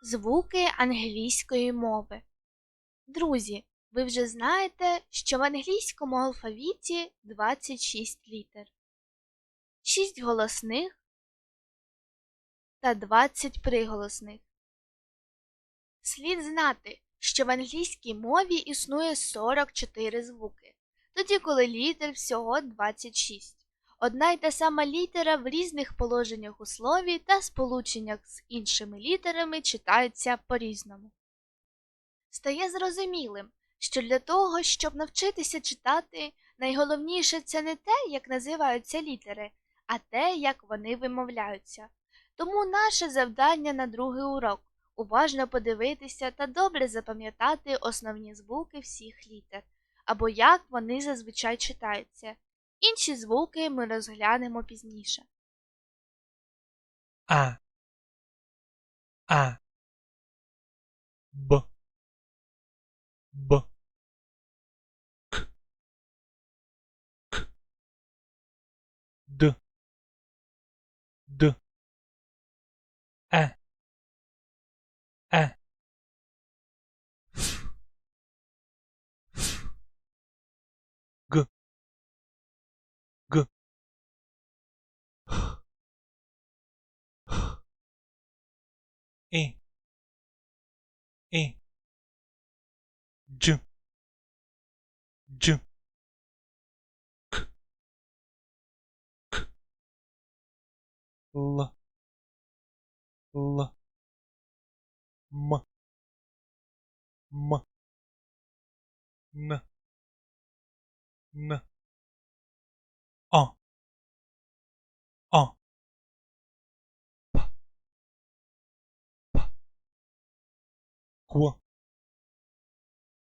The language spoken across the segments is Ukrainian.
Звуки англійської мови. Друзі, ви вже знаєте, що в англійському алфавіті 26 літер, 6 голосних та 20 приголосних. Слід знати, що в англійській мові існує 44 звуки, тоді коли літер всього 26. Одна й та сама літера в різних положеннях у слові та сполученнях з іншими літерами читаються по-різному. Стає зрозумілим, що для того, щоб навчитися читати, найголовніше це не те, як називаються літери, а те, як вони вимовляються. Тому наше завдання на другий урок – уважно подивитися та добре запам'ятати основні звуки всіх літер, або як вони зазвичай читаються. Інші звуки ми розглянемо пізніше. А, Б, Б, К, Д, Д, Е, Ф, Г, Г, Х, Х, І, Дж, Дж, К, К, Л, Л, М, М, Н, Н, О, О, П, П, Q,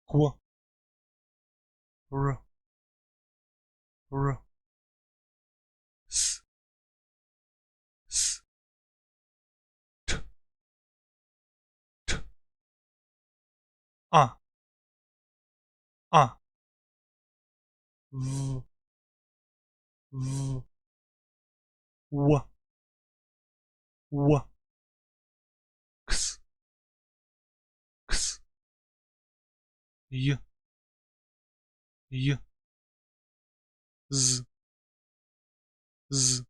Q, Р, Р, С, С, Т, Т, А, В, В, В, В, Кс, Кс, Й, Й, З, З,